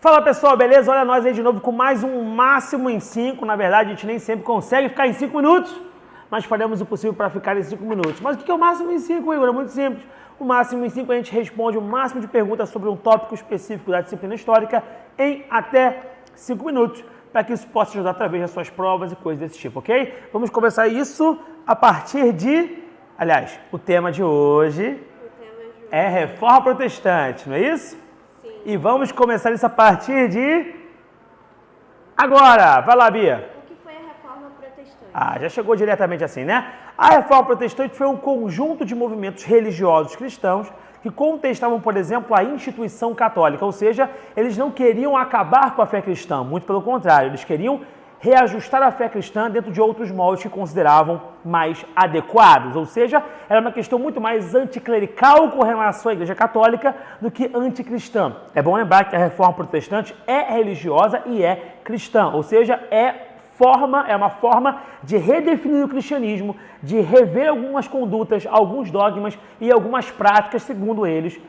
Fala pessoal, beleza? Olha nós aí de novo com mais um Máximo em 5. Na verdade, a gente nem sempre consegue ficar em 5 minutos, mas faremos o possível para ficar em 5 minutos. Mas o que é o Máximo em 5, Igor? É muito simples. O Máximo em 5 a gente responde o máximo de perguntas sobre um tópico específico da disciplina histórica em até 5 minutos, para que isso possa ajudar através das suas provas e coisas desse tipo, ok? Vamos começar isso a partir de... Aliás, o tema de hoje é Reforma Protestante, não é isso? E vamos começar isso a partir de... agora! Vai lá, Bia. O que foi a Reforma Protestante? Já chegou diretamente assim, né? A Reforma Protestante foi um conjunto de movimentos religiosos cristãos que contestavam, por exemplo, a instituição católica, ou seja, eles não queriam acabar com a fé cristã, muito pelo contrário, eles queriam reajustar a fé cristã dentro de outros moldes que consideravam mais adequados, ou seja, era uma questão muito mais anticlerical com relação à Igreja Católica do que anticristã. É bom lembrar que a Reforma Protestante é religiosa e é cristã, ou seja, é uma forma de redefinir o cristianismo, de rever algumas condutas, alguns dogmas e algumas práticas, segundo eles,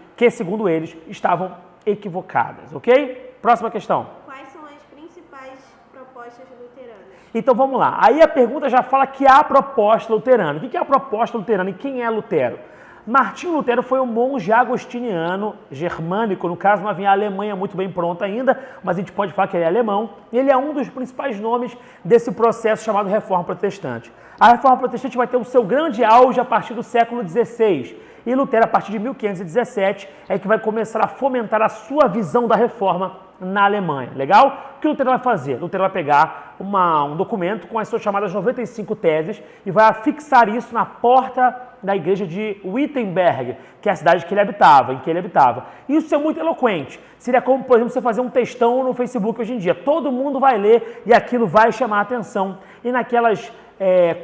estavam equivocadas, ok? Próxima questão. Quais são as principais propostas luteranas? Então vamos lá. Aí a pergunta já fala que há a proposta luterana. O que é a proposta luterana e quem é Lutero? Martinho Lutero foi um monge agostiniano, germânico, no caso não havia a Alemanha muito bem pronta ainda, mas a gente pode falar que ele é alemão, e ele é um dos principais nomes desse processo chamado Reforma Protestante. A Reforma Protestante vai ter o seu grande auge a partir do século XVI, e Lutero, a partir de 1517, é que vai começar a fomentar a sua visão da reforma na Alemanha. Legal? O que Lutero vai fazer? Lutero vai pegar um documento com as suas chamadas 95 teses e vai afixar isso na porta da igreja de Wittenberg, que é a cidade em que ele habitava. Isso é muito eloquente. Seria como, por exemplo, você fazer um textão no Facebook hoje em dia. Todo mundo vai ler e aquilo vai chamar a atenção. E naquelas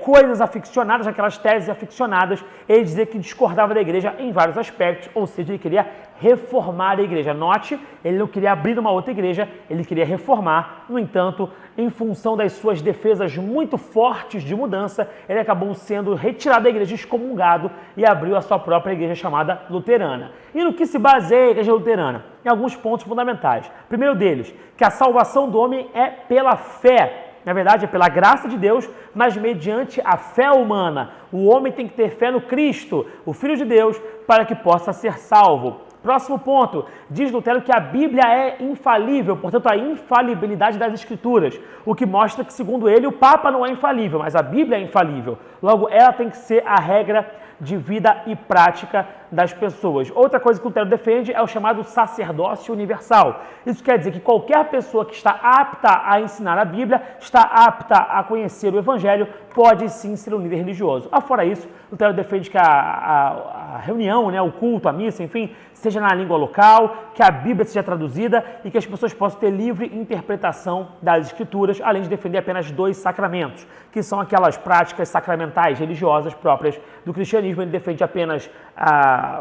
coisas aficionadas, naquelas teses aficionadas, ele dizia que discordava da igreja em vários aspectos, ou seja, ele queria reformar a igreja. Note, ele não queria abrir uma outra igreja, ele queria reformar. No entanto, em função das suas defesas muito fortes de mudança, ele acabou sendo retirado da igreja, excomungado e abriu a sua própria igreja chamada luterana. E no que se baseia a igreja luterana? Em alguns pontos fundamentais. Primeiro deles, que a salvação do homem é pela fé. Na verdade, é pela graça de Deus, mas mediante a fé humana. O homem tem que ter fé no Cristo, o Filho de Deus, para que possa ser salvo. Próximo ponto, diz Lutero que a Bíblia é infalível, portanto a infalibilidade das Escrituras, o que mostra que, segundo ele, o Papa não é infalível, mas a Bíblia é infalível. Logo, ela tem que ser a regra de vida e prática das pessoas. Outra coisa que Lutero defende é o chamado sacerdócio universal. Isso quer dizer que qualquer pessoa que está apta a ensinar a Bíblia, está apta a conhecer o Evangelho, pode sim ser um líder religioso. Afora isso, Lutero defende que a reunião, o culto, a missa, enfim, seja na língua local, que a Bíblia seja traduzida e que as pessoas possam ter livre interpretação das Escrituras, além de defender apenas 2 sacramentos, que são aquelas práticas sacramentais religiosas próprias do cristianismo. Ele defende apenas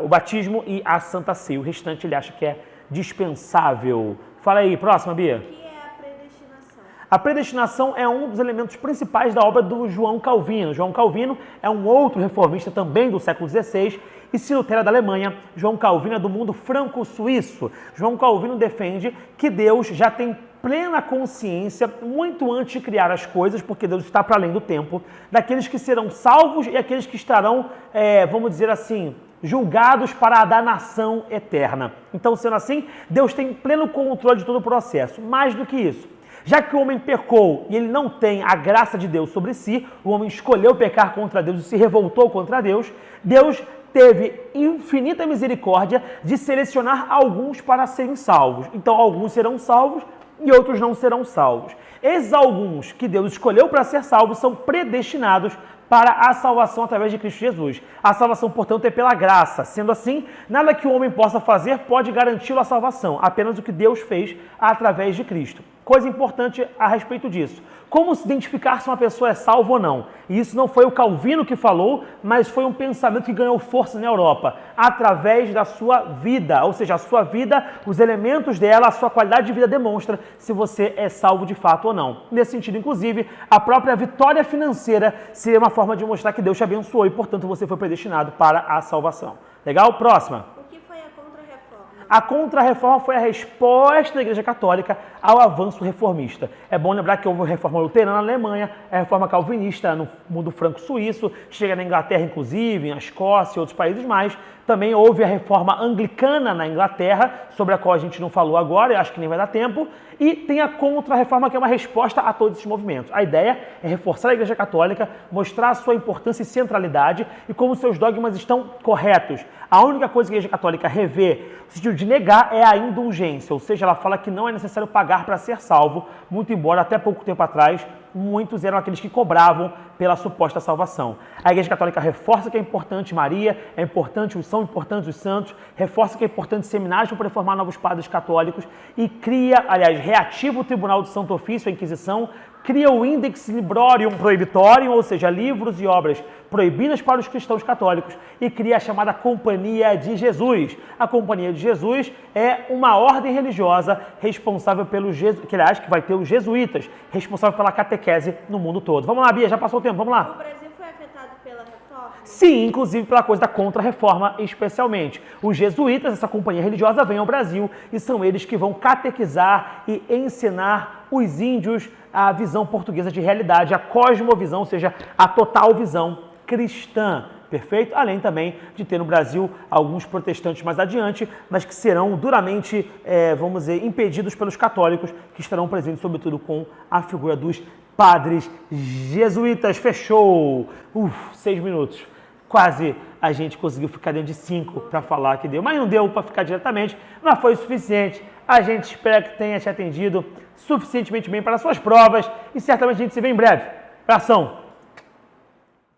o batismo e a Santa Ceia. O restante ele acha que é dispensável. Fala aí, próxima, Bia. O que é a predestinação? A predestinação é um dos elementos principais da obra do João Calvino. João Calvino é um outro reformista também do século XVI, e se Lutero é da Alemanha, João Calvino é do mundo franco-suíço. João Calvino defende que Deus já tem plena consciência, muito antes de criar as coisas, porque Deus está para além do tempo, daqueles que serão salvos e aqueles que estarão, vamos dizer assim, julgados para a danação eterna. Então, sendo assim, Deus tem pleno controle de todo o processo. Mais do que isso, já que o homem pecou e ele não tem a graça de Deus sobre si, o homem escolheu pecar contra Deus e se revoltou contra Deus, Deus teve infinita misericórdia de selecionar alguns para serem salvos. Então, alguns serão salvos e outros não serão salvos. Esses alguns que Deus escolheu para ser salvos são predestinados para a salvação através de Cristo Jesus. A salvação, portanto, é pela graça. Sendo assim, nada que o homem possa fazer pode garanti-lo a salvação, apenas o que Deus fez através de Cristo. Coisa importante a respeito disso. Como se identificar se uma pessoa é salva ou não? E isso não foi o Calvino que falou, mas foi um pensamento que ganhou força na Europa, através da sua vida. Ou seja, a sua vida, os elementos dela, a sua qualidade de vida demonstra se você é salvo de fato ou não. Nesse sentido, inclusive, a própria vitória financeira seria uma forma de mostrar que Deus te abençoou e, portanto, você foi predestinado para a salvação. Legal? Próxima. O que foi a Contra-Reforma? A Contra-Reforma foi a resposta da Igreja Católica ao avanço reformista. É bom lembrar que houve a Reforma Luterana na Alemanha, a Reforma Calvinista no mundo franco-suíço, chega na Inglaterra, inclusive, na Escócia e outros países mais. Também houve a Reforma Anglicana na Inglaterra, sobre a qual a gente não falou agora, eu acho que nem vai dar tempo. E tem a Contra-Reforma, que é uma resposta a todos esses movimentos. A ideia é reforçar a Igreja Católica, mostrar a sua importância e centralidade e como seus dogmas estão corretos. A única coisa que a Igreja Católica revê, no sentido de negar, é a indulgência, ou seja, ela fala que não é necessário pagar para ser salvo, muito embora até pouco tempo atrás muitos eram aqueles que cobravam pela suposta salvação. A Igreja Católica reforça que é importante Maria, são importantes os santos, reforça que é importante seminários para formar novos padres católicos e cria, aliás, reativa o Tribunal do Santo Ofício, a Inquisição, cria o Index Librorium Prohibitorium, ou seja, livros e obras proibidas para os cristãos católicos, e cria a chamada Companhia de Jesus. A Companhia de Jesus é uma ordem religiosa responsável que vai ter os jesuítas, responsável pela catequese no mundo todo. Vamos lá, Bia, já passou o tempo, vamos lá. O Brasil foi afetado pela reforma? Sim, inclusive pela coisa da Contra-Reforma, especialmente. Os jesuítas, essa companhia religiosa, vêm ao Brasil e são eles que vão catequizar e ensinar os índios a visão portuguesa de realidade, a cosmovisão, ou seja, a total visão cristã, perfeito? Além também de ter no Brasil alguns protestantes mais adiante, mas que serão duramente, vamos dizer, impedidos pelos católicos, que estarão presentes, sobretudo, com a figura dos padres jesuítas. Fechou! 6 minutos. Quase a gente conseguiu ficar dentro de 5 para falar que deu, mas não deu para ficar diretamente, mas foi o suficiente. A gente espera que tenha te atendido suficientemente bem para as suas provas e certamente a gente se vê em breve. Abração!